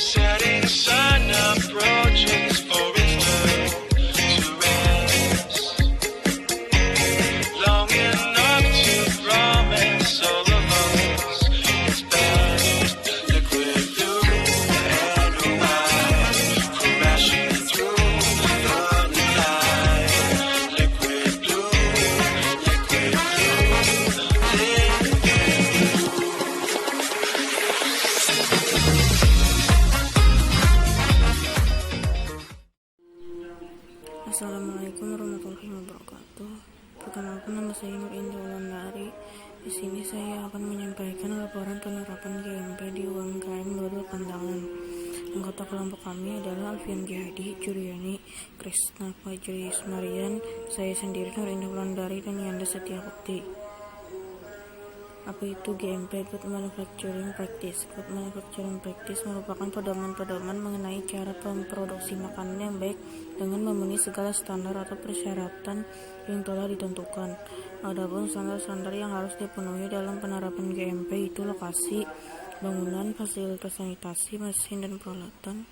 Setting sun approaches for its turn to rest. Long enough to promise all of us it's best. Liquid blue and white, crashing through the night. Liquid blue, liquid blue, liquid blue. Assalamualaikum warahmatullahi wabarakatuh. Perkenalkan, nama saya Nur Indah Wulandari. Di sini saya akan menyampaikan laporan penerapan GMP di UMKM Dodol Pandangan. Anggota kelompok kami adalah Alfian Jihadi, Juliani, Krisna Fajri Ismarian, saya sendiri Nur Indah Wulandari, dan Yanda Setia Bukti. Apa itu GMP? Good Manufacturing Practice. Good Manufacturing Practice merupakan pedoman-pedoman mengenai cara memproduksi makanan yang baik dengan memenuhi segala standar atau persyaratan yang telah ditentukan. Adapun standar-standar yang harus dipenuhi dalam penerapan GMP itu lokasi, bangunan, fasilitas sanitasi, mesin dan peralatan,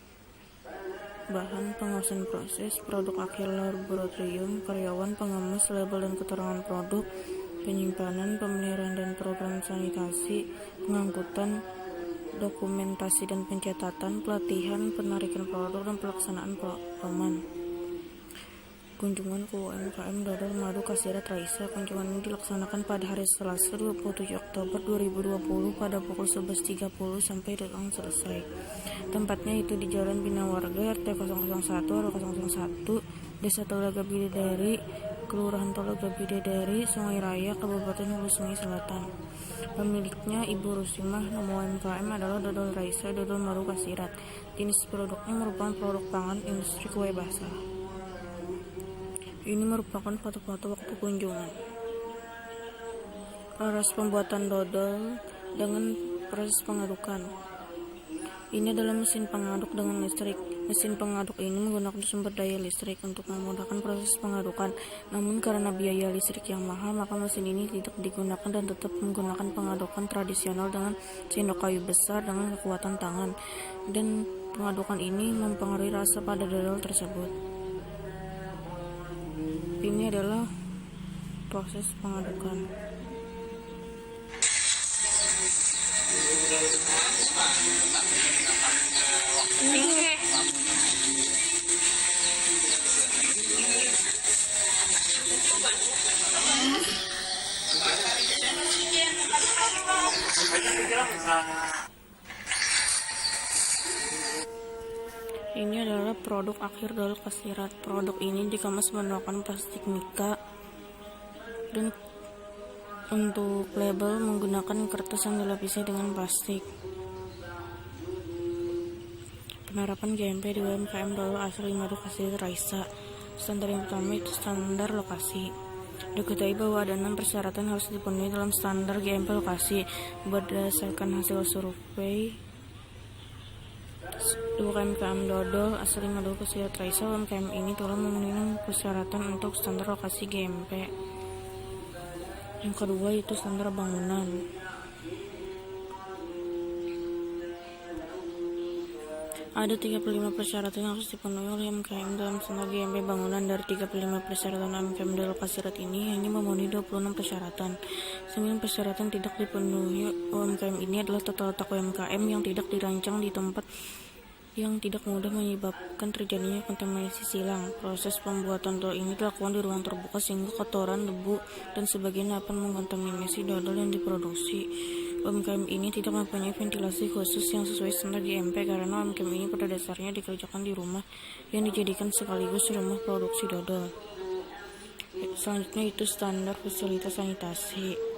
bahan, pengawasan proses, produk akhir laboratorium, karyawan, pengemas, label dan keterangan produk, penyimpanan, pemeliharaan dan program sanitasi, pengangkutan, dokumentasi dan pencatatan, pelatihan, penarikan produk dan pelaksanaan pedoman. Kunjungan ke UMKM Dodol Madu Kasirat Raisa. Kunjungan ini dilaksanakan pada hari Selasa 27 Oktober 2020 pada pukul 11.30 sampai dengan selesai. Tempatnya itu di Jalan Bina Warga RT 001 RW 001 Desa Telaga Bidadari, Kelurahan Telaga Bidadari, Sungai Raya, Kabupaten Hulu Sungai Selatan. Pemiliknya Ibu Rusimah. Nama UMKM adalah Dodol Raisa Dodol Madu Kasirat. Jenis produknya merupakan produk pangan industri kue basah. Ini merupakan foto-foto waktu kunjungan. Proses pembuatan dodol dengan proses pengadukan. Ini adalah mesin pengaduk dengan listrik. Mesin pengaduk ini menggunakan sumber daya listrik untuk memudahkan proses pengadukan. Namun karena biaya listrik yang mahal, maka mesin ini tidak digunakan dan tetap menggunakan pengadukan tradisional dengan sendok kayu besar dengan kekuatan tangan. Dan pengadukan ini mempengaruhi rasa pada dodol tersebut. Ini adalah proses pengadukan. Ini adalah produk akhir dodol kasirat. Produk ini dikemas menggunakan plastik mika dan untuk label menggunakan kertas yang dilapisi dengan plastik. Penerapan GMP di UMKM Dodol Asli Madu Kasirat Raisa. Standar yang pertama itu standar lokasi. Diketahui bahwa ada 6 persyaratan harus dipenuhi dalam standar GMP lokasi berdasarkan hasil survei UMKM Dodol Asli Madu Kasirat Raisa. UMKM ini telah memenuhi persyaratan untuk standar lokasi GMP. Yang kedua itu standar bangunan. Ada 35 persyaratan yang harus dipenuhi oleh UMKM dalam standar GMP bangunan. Dari 35 persyaratan UMKM Dodol Kasirat ini hanya memenuhi 26 persyaratan. 9 persyaratan tidak dipenuhi UMKM ini adalah tata letak UMKM yang tidak dirancang di tempat yang tidak mudah menyebabkan terjadinya kontaminasi silang. Proses pembuatan dodol ini dilakukan di ruang terbuka sehingga kotoran, debu, dan sebagainya dapat mengkontaminasi dodol yang diproduksi. UMKM ini tidak mempunyai ventilasi khusus yang sesuai standar GMP karena UMKM ini pada dasarnya dikerjakan di rumah yang dijadikan sekaligus rumah produksi dodol. Selanjutnya itu standar fasilitas sanitasi.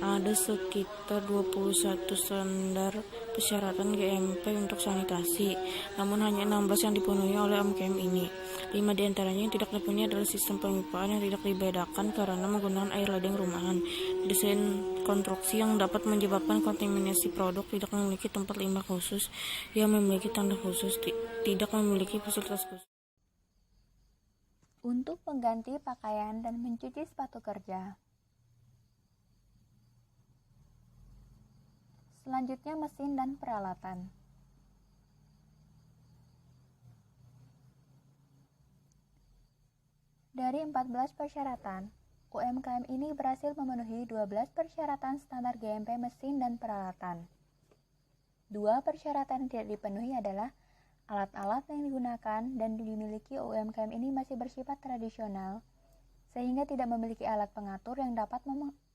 Ada sekitar 21 standar persyaratan GMP untuk sanitasi, namun hanya 16 yang dipenuhi oleh UMKM ini. 5 diantaranya yang tidak dipenuhi adalah sistem pemipaan yang tidak dibedakan karena menggunakan air ladang rumahan, desain konstruksi yang dapat menyebabkan kontaminasi produk, tidak memiliki tempat limbah khusus, yang memiliki tanda khusus, tidak memiliki fasilitas khusus. Untuk pengganti pakaian dan mencuci sepatu kerja. Selanjutnya mesin dan peralatan. Dari 14 persyaratan, UMKM ini berhasil memenuhi 12 persyaratan standar GMP mesin dan peralatan. 2 persyaratan yang tidak dipenuhi adalah alat-alat yang digunakan dan dimiliki UMKM ini masih bersifat tradisional, sehingga tidak memiliki alat pengatur yang dapat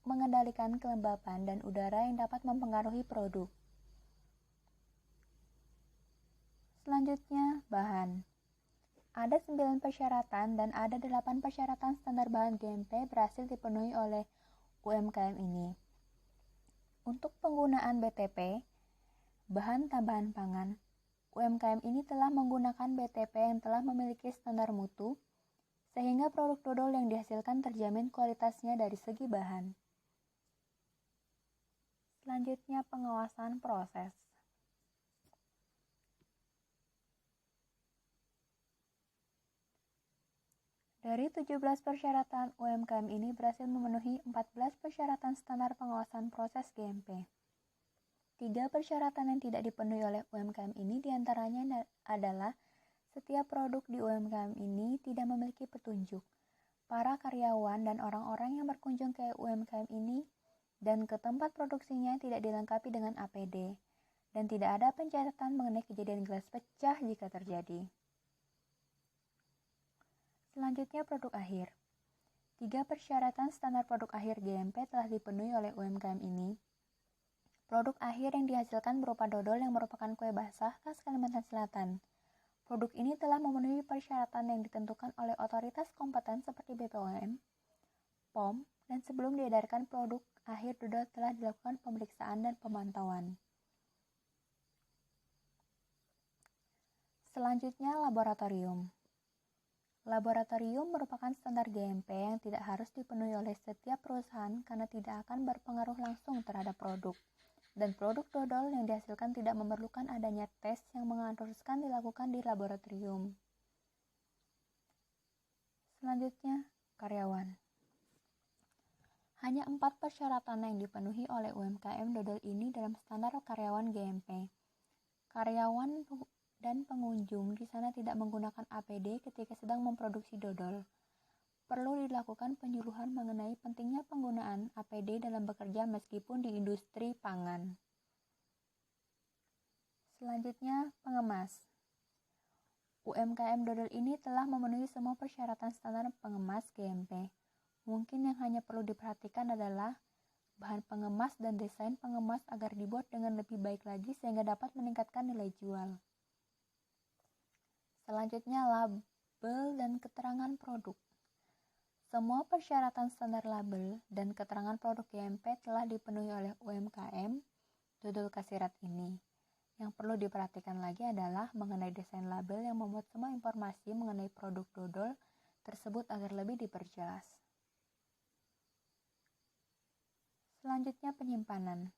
mengendalikan kelembapan dan udara yang dapat mempengaruhi produk. Selanjutnya, bahan. Ada 9 persyaratan dan ada 8 persyaratan standar bahan GMP berhasil dipenuhi oleh UMKM ini. Untuk penggunaan BTP, bahan tambahan pangan, UMKM ini telah menggunakan BTP yang telah memiliki standar mutu, sehingga produk dodol yang dihasilkan terjamin kualitasnya dari segi bahan. Selanjutnya, pengawasan proses. Dari 17 persyaratan, UMKM ini berhasil memenuhi 14 persyaratan standar pengawasan proses GMP. 3 persyaratan yang tidak dipenuhi oleh UMKM ini diantaranya adalah setiap produk di UMKM ini tidak memiliki petunjuk. Para karyawan dan orang-orang yang berkunjung ke UMKM ini dan ke tempat produksinya tidak dilengkapi dengan APD, dan tidak ada pencatatan mengenai kejadian gelas pecah jika terjadi. Selanjutnya, produk akhir. 3 persyaratan standar produk akhir GMP telah dipenuhi oleh UMKM ini. Produk akhir yang dihasilkan berupa dodol yang merupakan kue basah khas Kalimantan Selatan. Produk ini telah memenuhi persyaratan yang ditentukan oleh otoritas kompeten seperti BPOM, POM, dan sebelum diedarkan produk akhir dodol telah dilakukan pemeriksaan dan pemantauan. Selanjutnya, laboratorium. Laboratorium merupakan standar GMP yang tidak harus dipenuhi oleh setiap perusahaan karena tidak akan berpengaruh langsung terhadap produk. Dan produk dodol yang dihasilkan tidak memerlukan adanya tes yang mengharuskan dilakukan di laboratorium. Selanjutnya, karyawan. Hanya 4 persyaratan yang dipenuhi oleh UMKM dodol ini dalam standar karyawan GMP. Karyawan dan pengunjung di sana tidak menggunakan APD ketika sedang memproduksi dodol. Perlu dilakukan penyuluhan mengenai pentingnya penggunaan APD dalam bekerja meskipun di industri pangan. Selanjutnya, pengemas. UMKM dodol ini telah memenuhi semua persyaratan standar pengemas GMP. Mungkin yang hanya perlu diperhatikan adalah bahan pengemas dan desain pengemas agar dibuat dengan lebih baik lagi sehingga dapat meningkatkan nilai jual. Selanjutnya, label dan keterangan produk. Semua persyaratan standar label dan keterangan produk GMP telah dipenuhi oleh UMKM dodol Kasirat ini. Yang perlu diperhatikan lagi adalah mengenai desain label yang memuat semua informasi mengenai produk dodol tersebut agar lebih diperjelas. Selanjutnya, penyimpanan.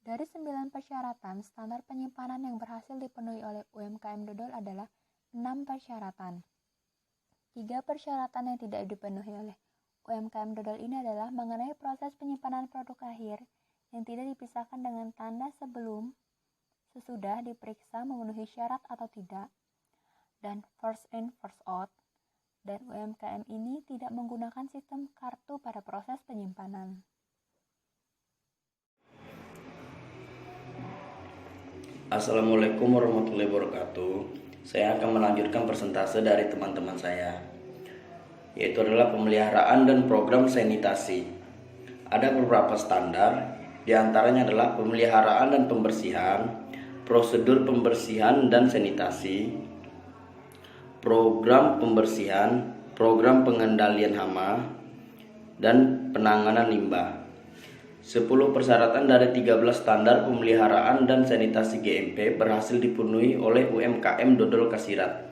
Dari 9 persyaratan, standar penyimpanan yang berhasil dipenuhi oleh UMKM dodol adalah 6 persyaratan. 3 persyaratan yang tidak dipenuhi oleh UMKM dodol ini adalah mengenai proses penyimpanan produk akhir yang tidak dipisahkan dengan tanda sebelum, sesudah diperiksa memenuhi syarat atau tidak, dan first in, first out, dan UMKM ini tidak menggunakan sistem kartu pada proses penyimpanan. Assalamualaikum warahmatullahi wabarakatuh. Saya akan melanjutkan persentase dari teman-teman saya, yaitu adalah pemeliharaan dan program sanitasi. Ada beberapa standar, diantaranya adalah pemeliharaan dan pembersihan, prosedur pembersihan dan sanitasi, program pembersihan, program pengendalian hama, dan penanganan limbah. 10 persyaratan dari 13 standar pemeliharaan dan sanitasi GMP berhasil dipenuhi oleh UMKM dodol Kasirat.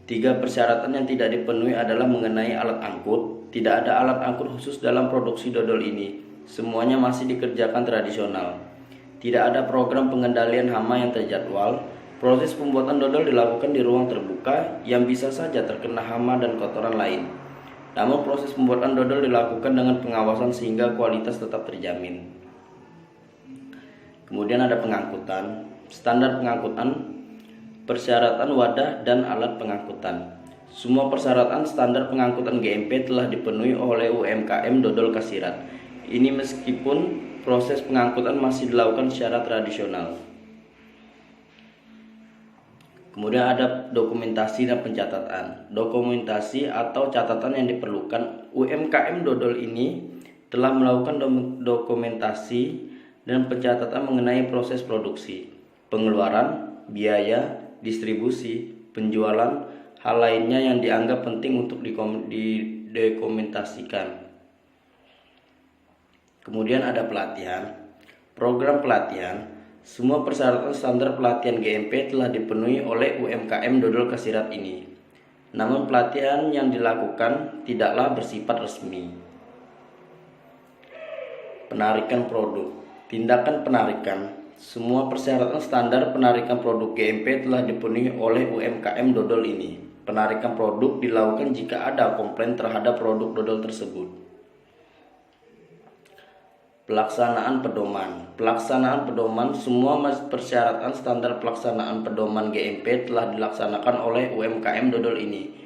3 persyaratan yang tidak dipenuhi adalah mengenai alat angkut. Tidak ada alat angkut khusus dalam produksi dodol ini. Semuanya masih dikerjakan tradisional. Tidak ada program pengendalian hama yang terjadwal. Proses pembuatan dodol dilakukan di ruang terbuka yang bisa saja terkena hama dan kotoran lain. Namun proses pembuatan dodol dilakukan dengan pengawasan sehingga kualitas tetap terjamin. Kemudian ada pengangkutan. Standar pengangkutan Persyaratan wadah dan alat pengangkutan. Semua persyaratan standar pengangkutan GMP telah dipenuhi oleh UMKM dodol kasirat. Ini meskipun proses pengangkutan masih dilakukan secara tradisional. Kemudian ada dokumentasi dan pencatatan. Dokumentasi atau catatan yang diperlukan. UMKM dodol ini telah melakukan dokumentasi dan pencatatan mengenai proses produksi, pengeluaran, biaya, distribusi, penjualan, hal lainnya yang dianggap penting untuk didokumentasikan. Kemudian ada pelatihan. Program pelatihan. Semua persyaratan standar pelatihan GMP telah dipenuhi oleh UMKM dodol kasirat ini. Namun pelatihan yang dilakukan tidaklah bersifat resmi. Penarikan produk. Tindakan penarikan. Semua persyaratan standar penarikan produk GMP telah dipenuhi oleh UMKM dodol ini. Penarikan produk dilakukan jika ada komplain terhadap produk dodol tersebut. Pelaksanaan pedoman. Pelaksanaan pedoman. Semua persyaratan standar pelaksanaan pedoman GMP telah dilaksanakan oleh UMKM dodol ini.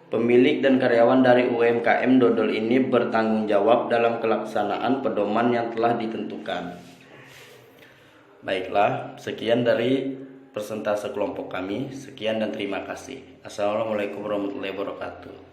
Pemilik dan karyawan dari UMKM dodol ini bertanggung jawab dalam pelaksanaan pedoman yang telah ditentukan. Baiklah, sekian dari persentase kelompok kami. Sekian dan terima kasih. Assalamualaikum warahmatullahi wabarakatuh.